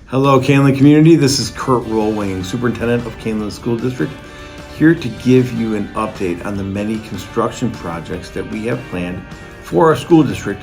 Hello, Kaneland community. This is Rohlwing, Superintendent of Kaneland School District, here to give you an update on the many construction projects that we have planned for our school district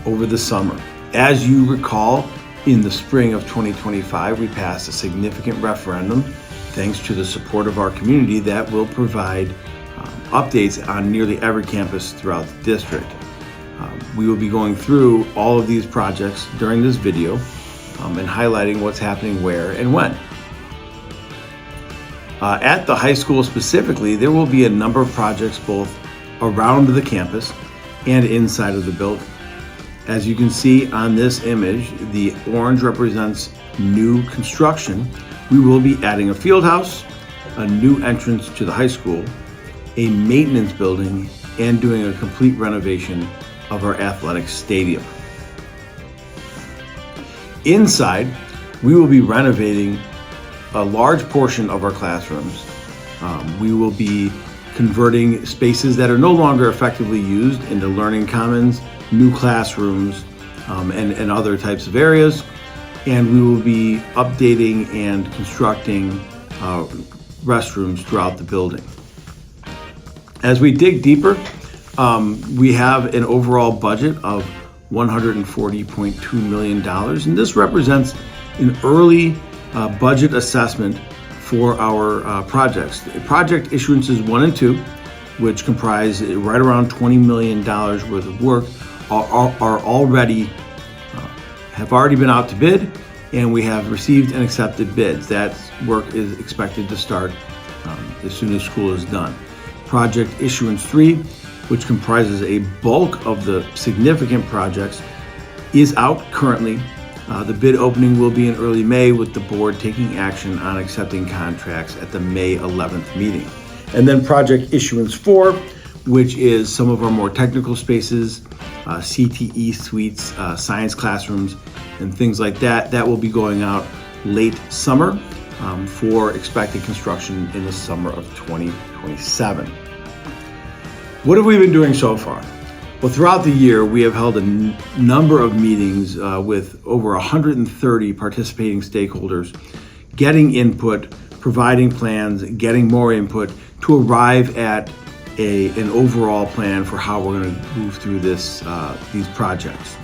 over the summer. As you recall, in the spring of 2025, we passed a significant referendum, thanks to the support of our community, that will provide updates on nearly every campus throughout the district. We will be going through all of these projects during this video and highlighting what's happening where and when. At the high school specifically, there will be a number of projects both around the campus and inside of the building. As you can see on this image, the orange represents new construction. We will be adding a field house, a new entrance to the high school, a maintenance building, and doing a complete renovation of our athletic stadium. Inside, we will be renovating a large portion of our classrooms. We will be converting spaces that are no longer effectively used into learning commons, new classrooms, and other types of areas. And we will be updating and constructing restrooms throughout the building. As we dig deeper, we have an overall budget of $140.2 million, and this represents an early budget assessment for our projects. Project issuances 1 and 2, which comprise right around $20 million worth of work, are already have already been out to bid, and we have received and accepted bids. That work is expected to start as soon as school is done. Project issuance 3, which comprises a bulk of the significant projects, is out currently. The bid opening will be in early May, with the board taking action on accepting contracts at the May 11th meeting. And then project issuance 4, which is some of our more technical spaces, CTE suites, science classrooms, and things like that. That will be going out late summer for expected construction in the summer of 2027. What have we been doing so far? Well, throughout the year, we have held a number of meetings with over 130 participating stakeholders, getting input, providing plans, getting more input to arrive at an overall plan for how we're going to move through these projects.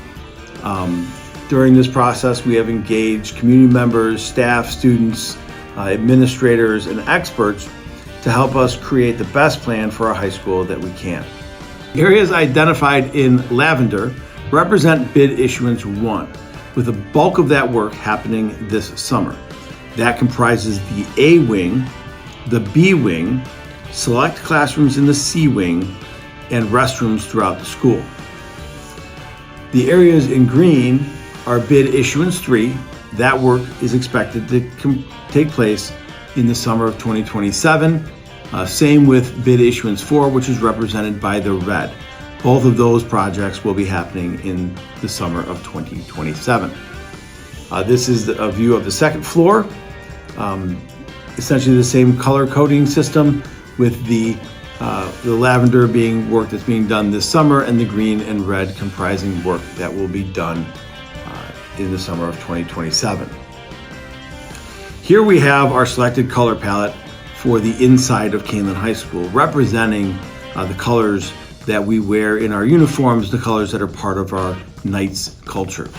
During this process, we have engaged community members, staff, students, administrators, and experts to help us create the best plan for our high school that we can. Areas identified in lavender represent bid issuance 1, with the bulk of that work happening this summer. That comprises the A wing, the B wing, select classrooms in the C wing, and restrooms throughout the school. The areas in green are bid issuance 3. That work is expected to take place in the summer of 2027. Same with bid issuance 4, which is represented by the red. Both of those projects will be happening in the summer of 2027. This is a view of the second floor. Essentially the same color coding system, with the lavender being work that's being done this summer, and the green and red comprising work that will be done in the summer of 2027. Here we have our selected color palette for the inside of Kaneland High School, representing the colors that we wear in our uniforms, the colors that are part of our Knights culture.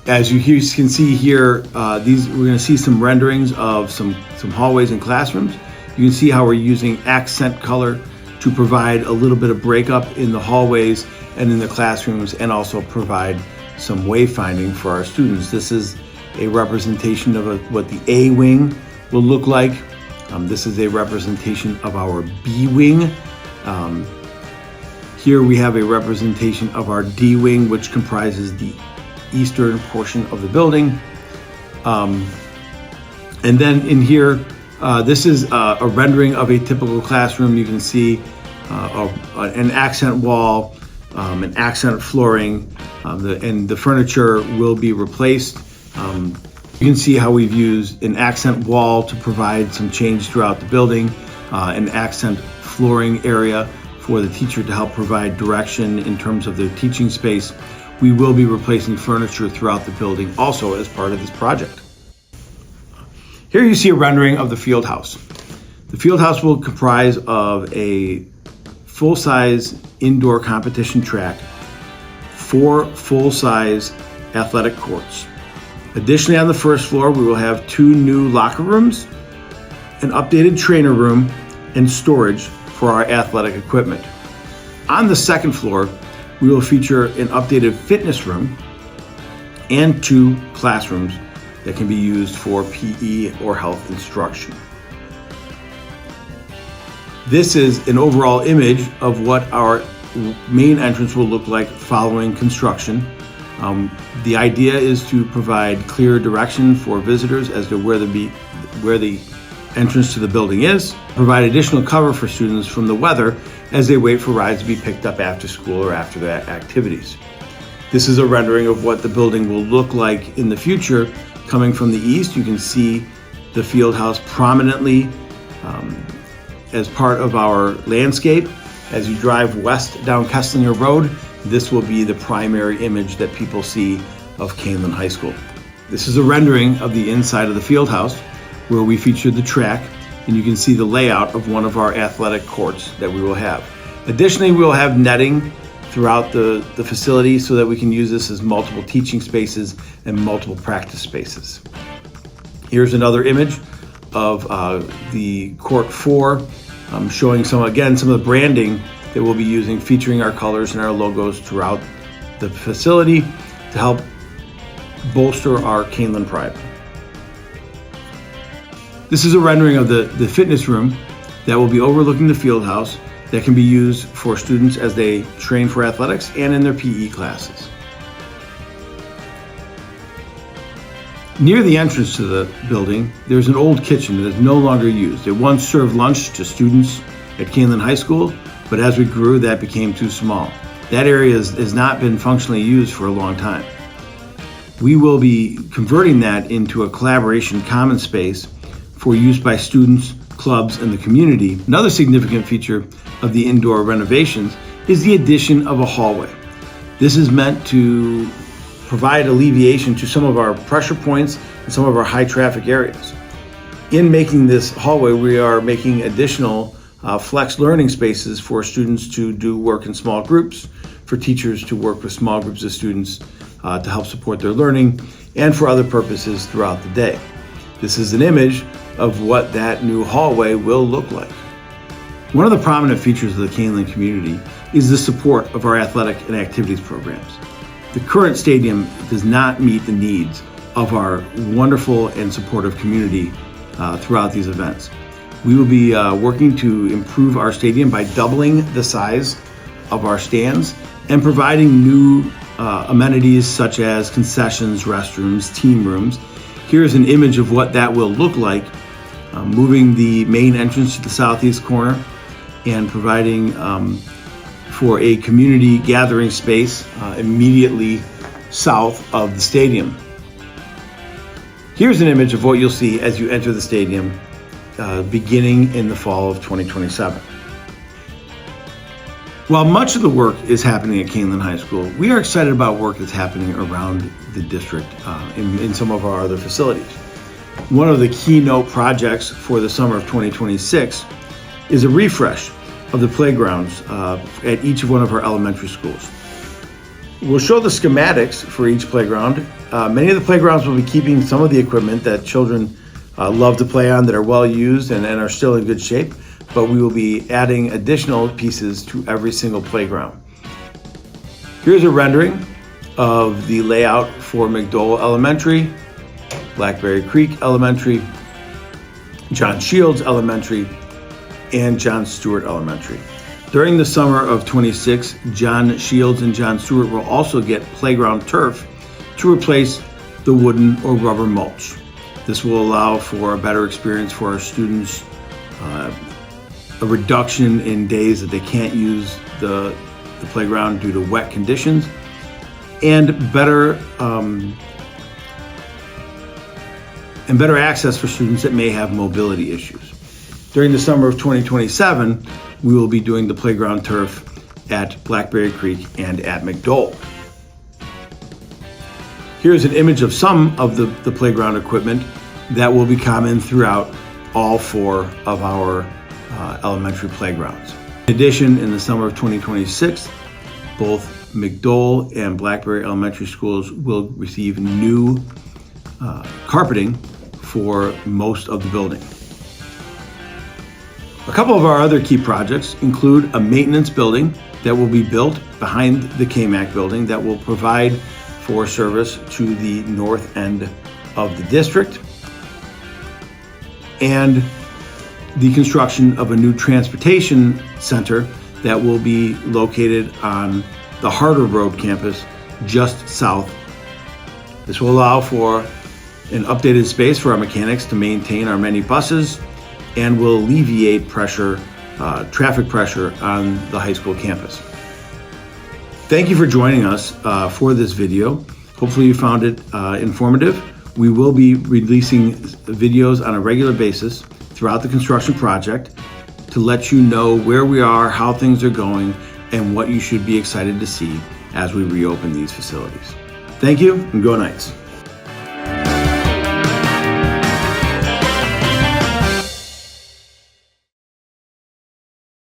As you can see here, we're going to see some renderings of some hallways and classrooms. You can see how we're using accent color to provide a little bit of breakup in the hallways and in the classrooms, and also provide some wayfinding for our students. This is a representation of what the A wing will look like. This is a representation of our B wing. Here we have a representation of our D wing, which comprises the eastern portion of the building. And then in here, this is a rendering of a typical classroom. You can see an accent wall, an accent flooring, and the furniture will be replaced. You can see how we've used an accent wall to provide some change throughout the building, an accent flooring area for the teacher to help provide direction in terms of their teaching space. We will be replacing furniture throughout the building also as part of this project. Here you see a rendering of the field house. The field house will comprise of a full-size indoor competition track, 4 full-size athletic courts. Additionally, on the first floor, we will have 2 new locker rooms, an updated trainer room, and storage for our athletic equipment. On the second floor, we will feature an updated fitness room and 2 classrooms that can be used for PE or health instruction. This is an overall image of what our main entrance will look like following construction. The idea is to provide clear direction for visitors as to where the entrance to the building is, provide additional cover for students from the weather as they wait for rides to be picked up after school or after the activities. This is a rendering of what the building will look like in the future. Coming from the east, you can see the field house prominently as part of our landscape. As you drive west down Kesslinger Road, this will be the primary image that people see of Kaneland High School. This is a rendering of the inside of the field house where we featured the track, and you can see the layout of one of our athletic courts that we will have. Additionally, we will have netting throughout the facility so that we can use this as multiple teaching spaces and multiple practice spaces. Here's another image of the Court 4, showing some of the branding that we'll be using, featuring our colors and our logos throughout the facility to help bolster our Kaneland pride. This is a rendering of the fitness room that will be overlooking the field house that can be used for students as they train for athletics and in their PE classes. Near the entrance to the building, there's an old kitchen that is no longer used. It once served lunch to students at Kaneland High School, but as we grew, that became too small. That area has not been functionally used for a long time. We will be converting that into a collaboration common space for use by students, clubs, and the community. Another significant feature of the indoor renovations is the addition of a hallway. This is meant to provide alleviation to some of our pressure points and some of our high traffic areas. In making this hallway, we are making additional flex learning spaces for students to do work in small groups, for teachers to work with small groups of students to help support their learning, and for other purposes throughout the day. This is an image of what that new hallway will look like. One of the prominent features of the Kaneland community is the support of our athletic and activities programs. The current stadium does not meet the needs of our wonderful and supportive community throughout these events. We will be working to improve our stadium by doubling the size of our stands and providing new amenities such as concessions, restrooms, team rooms. Here's an image of what that will look like, moving the main entrance to the southeast corner and providing for a community gathering space immediately south of the stadium. Here's an image of what you'll see as you enter the stadium beginning in the fall of 2027. While much of the work is happening at Kaneland High School, we are excited about work that's happening around the district in some of our other facilities. One of the keynote projects for the summer of 2026 is a refresh of the playgrounds at each of one of our elementary schools. We'll show the schematics for each playground. Many of the playgrounds will be keeping some of the equipment that children love to play on that are well used and are still in good shape, but we will be adding additional pieces to every single playground. Here's a rendering of the layout for McDowell Elementary, Blackberry Creek Elementary, John Shields Elementary, and John Stewart Elementary. During the summer of 26, John Shields and John Stewart will also get playground turf to replace the wooden or rubber mulch. This will allow for a better experience for our students, a reduction in days that they can't use the playground due to wet conditions, and better access for students that may have mobility issues. During the summer of 2027, we will be doing the playground turf at Blackberry Creek and at McDowell. Here's an image of some of the playground equipment that will be common throughout all 4 of our elementary playgrounds. In addition, in the summer of 2026, both McDowell and Blackberry Elementary Schools will receive new carpeting for most of the building. A couple of our other key projects include a maintenance building that will be built behind the KMAC building that will provide for service to the north end of the district, and the construction of a new transportation center that will be located on the Harder Road campus just south. This will allow for an updated space for our mechanics to maintain our many buses and will alleviate traffic pressure on the high school campus. Thank you for joining us for this video. Hopefully you found it informative. We will be releasing videos on a regular basis throughout the construction project to let you know where we are, how things are going, and what you should be excited to see as we reopen these facilities. Thank you, and go Knights.